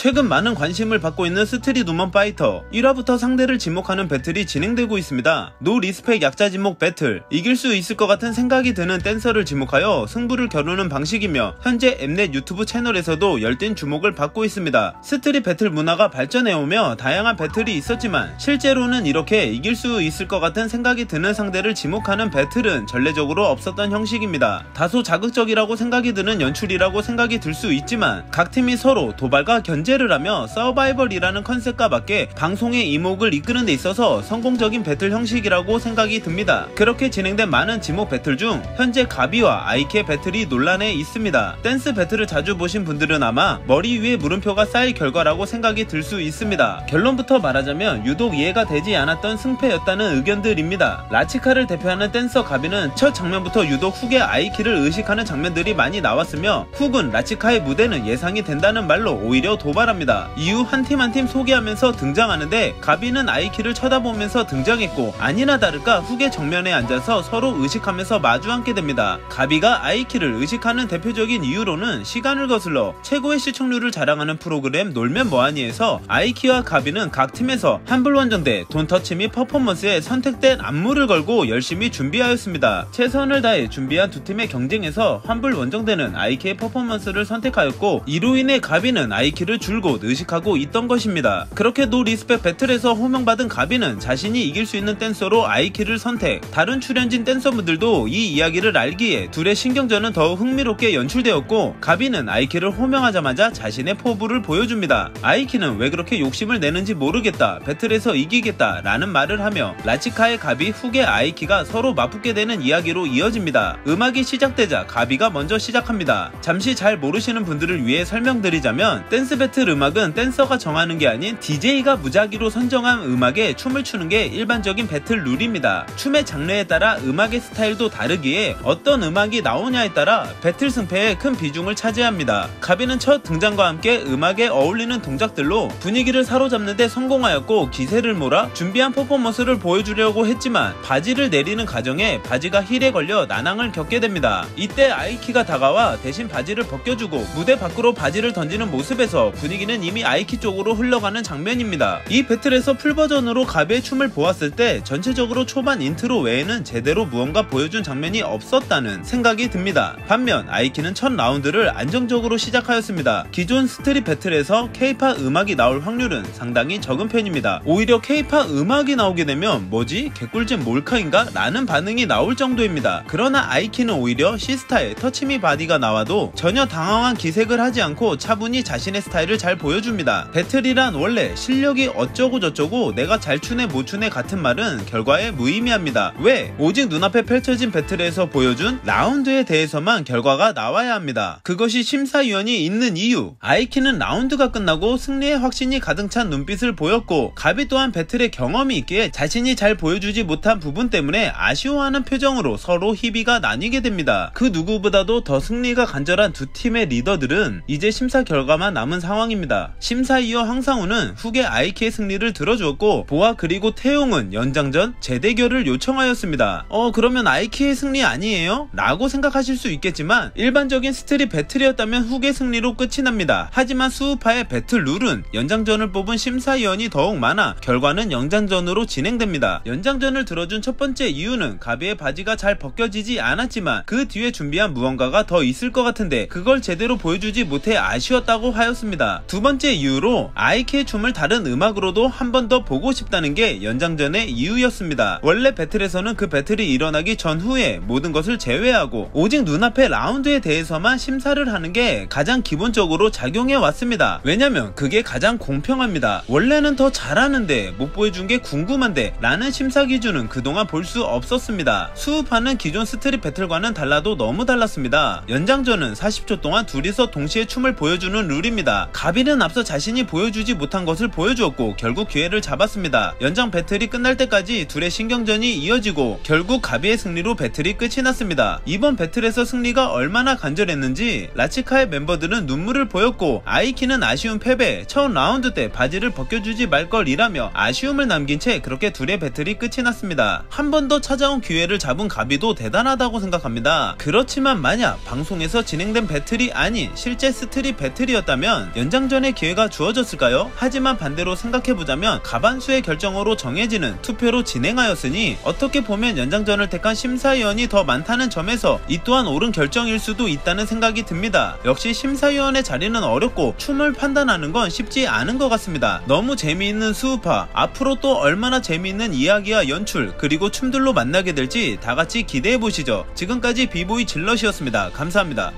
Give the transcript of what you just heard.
최근 많은 관심을 받고 있는 스트릿 우먼 파이터 1화부터 상대를 지목하는 배틀이 진행되고 있습니다. 노 리스펙 약자 지목 배틀, 이길 수 있을 것 같은 생각이 드는 댄서를 지목하여 승부를 겨루는 방식이며 현재 엠넷 유튜브 채널에서도 열띤 주목을 받고 있습니다. 스트릿 배틀 문화가 발전해오며 다양한 배틀이 있었지만 실제로는 이렇게 이길 수 있을 것 같은 생각이 드는 상대를 지목하는 배틀은 전례적으로 없었던 형식입니다. 다소 자극적이라고 생각이 드는 연출이라고 생각이 들 수 있지만 각 팀이 서로 도발과 견제를 하며 서바이벌이라는 컨셉과 맞게 방송의 이목을 이끄는 데 있어서 성공적인 배틀 형식이라고 생각이 듭니다. 그렇게 진행된 많은 지목 배틀 중 현재 가비와 아이케 배틀이 논란에 있습니다. 댄스 배틀을 자주 보신 분들은 아마 머리 위에 물음표가 쌓일 결과라고 생각이 들 수 있습니다. 결론부터 말하자면 유독 이해가 되지 않았던 승패였다는 의견들입니다. 라치카를 대표하는 댄서 가비는 첫 장면부터 유독 훅의 아이키를 의식하는 장면들이 많이 나왔으며 훅은 라치카의 무대는 예상이 된다는 말로 오히려 도발합니다. 이후 한 팀 한 팀 소개하면서 등장하는데 가비는 아이키를 쳐다보면서 등장했고 아니나 다를까 훅의 정면에 앉아서 서로 의식하면서 마주 앉게 됩니다. 가비가 아이키를 의식하는 대표적인 이유로는 시간을 거슬러 최고의 시청률을 자랑하는 프로그램 놀면 뭐하니에서 아이키와 가비는 각 팀에서 환불원정대, 돈터치 및 퍼포먼스에 선택된 안무를 걸고 열심히 준비하였습니다. 최선을 다해 준비한 두 팀의 경쟁에서 환불원정대는 아이키의 퍼포먼스를 선택하였고 이로 인해 가비는 아이키를 줄곧 의식하고 있던 것입니다. 그렇게 노 리스펙 배틀에서 호명받은 가비는 자신이 이길 수 있는 댄서로 아이키를 선택. 다른 출연진 댄서분들도 이 이야기를 알기에 둘의 신경전은 더욱 흥미롭게 연출되었고 가비는 아이키를 호명하자마자 자신의 포부를 보여줍니다. 아이키는 왜 그렇게 욕심을 내는지 모르겠다, 배틀에서 이기겠다 라는 말을 하며 라치카의 가비, 훅의 아이키가 서로 맞붙게 되는 이야기로 이어집니다. 음악이 시작되자 가비가 먼저 시작합니다. 잠시 잘 모르시는 분들을 위해 설명드리자면 댄스 배틀 음악은 댄서가 정하는 게 아닌 DJ가 무작위로 선정한 음악에 춤을 추는 게 일반적인 배틀 룰입니다. 춤의 장르에 따라 음악의 스타일도 다르기에 어떤 음악이 나오냐에 따라 배틀 승패에 큰 비중을 차지합니다. 가비는 첫 등장과 함께 음악에 어울리는 동작들로 분위기를 사로잡는 데 성공하였고 기세를 몰아 준비한 퍼포먼스를 보여주려고 했지만 바지를 내리는 과정에 바지가 힐에 걸려 난항을 겪게 됩니다. 이때 아이키가 다가와 대신 바지를 벗겨주고 무대 밖으로 바지를 던지는 모습에서 분위기는 이미 아이키 쪽으로 흘러가는 장면입니다. 이 배틀에서 풀버전으로 가비의 춤을 보았을 때 전체적으로 초반 인트로 외에는 제대로 무언가 보여준 장면이 없었다는 생각이 듭니다. 반면 아이키는 첫 라운드를 안정적으로 시작하였습니다. 기존 스트릿 배틀에서 K-팝 음악이 나올 확률은 상당히 적은 편입니다. 오히려 K-팝 음악이 나오게 되면 뭐지? 개꿀잼 몰카인가? 라는 반응이 나올 정도입니다. 그러나 아이키는 오히려 시스타의 터치미 바디가 나와도 전혀 당황한 기색을 하지 않고 차분히 자신의 스타일을 잘 보여줍니다. 배틀이란 원래 실력이 어쩌고 저쩌고 내가 잘 추네 못 추네 같은 말은 결과에 무의미합니다. 왜? 오직 눈앞에 펼쳐진 배틀에서 보여준 라운드에 대해서만 결과가 나와야 합니다. 그것이 심사위원이 있는 이유. 아이키는 라운드가 끝나고 승리의 확신이 가득 찬 눈빛을 보였고 가비 또한 배틀의 경험이 있기에 자신이 잘 보여주지 못한 부분 때문에 아쉬워하는 표정으로 서로 희비가 나뉘게 됩니다. 그 누구보다도 더 승리가 간절한 두 팀의 리더들은 이제 심사 결과만 남은 상황입니다. 심사위원 황상우는 훅의 아이키의 승리를 들어주었고 보아 그리고 태용은 연장전 재대결을 요청하였습니다. 그러면 아이키의 승리 아니에요? 라고 생각하실 수 있겠지만 일반적인 스트릿 배틀이었다면 훅의 승리로 끝이 납니다. 하지만 수우파의 배틀 룰은 연장전을 뽑은 심사위원이 더욱 많아 결과는 연장전으로 진행됩니다. 연장전을 들어준 첫 번째 이유는 가비의 바지가 잘 벗겨지지 않았지만 그 뒤에 준비한 무언가가 더 있을 것 같은데 그걸 제대로 보여주지 못해 아쉬웠다고 하였습니다. 두 번째 이유로 아이키의 춤을 다른 음악으로도 한 번 더 보고 싶다는 게 연장전의 이유였습니다. 원래 배틀에서는 그 배틀이 일어나기 전후에 모든 것을 제외하고 오직 눈앞의 라운드에 대해서만 심사를 하는 게 가장 기본적으로 작용해 왔습니다. 왜냐면 그게 가장 공평합니다. 원래는 더 잘하는데 못 보여준 게 궁금한데 라는 심사 기준은 그동안 볼 수 없었습니다. 수우파는 기존 스트릿 배틀과는 달라도 너무 달랐습니다. 연장전은 40초 동안 둘이서 동시에 춤을 보여주는 룰입니다. 가비는 앞서 자신이 보여주지 못한 것을 보여주었고 결국 기회를 잡았습니다. 연장 배틀이 끝날 때까지 둘의 신경전이 이어지고 결국 가비의 승리로 배틀이 끝이 났습니다. 이번 배틀에서 승리가 얼마나 간절했는지 라치카의 멤버들은 눈물을 보였고 아이키는 아쉬운 패배, 첫 라운드 때 바지를 벗겨주지 말걸 이라며 아쉬움을 남긴 채 그렇게 둘의 배틀이 끝이 났습니다. 한 번 더 찾아온 기회를 잡은 가비도 대단하다고 생각합니다. 그렇지만 만약 방송에서 진행된 배틀이 아닌 실제 스트릿 배틀이었다면 연장전의 기회가 주어졌을까요? 하지만 반대로 생각해보자면 가반수의 결정으로 정해지는 투표로 진행하였으니 어떻게 보면 연장전을 택한 심사위원이 더 많다는 점에서 이 또한 옳은 결정일 수도 있다는 생각이 듭니다. 역시 심사위원의 자리는 어렵고 춤을 판단하는 건 쉽지 않은 것 같습니다. 너무 재미있는 수우파, 앞으로 또 얼마나 재미있는 이야기와 연출 그리고 춤들로 만나게 될지 다같이 기대해보시죠. 지금까지 비보이 질럿이었습니다. 감사합니다.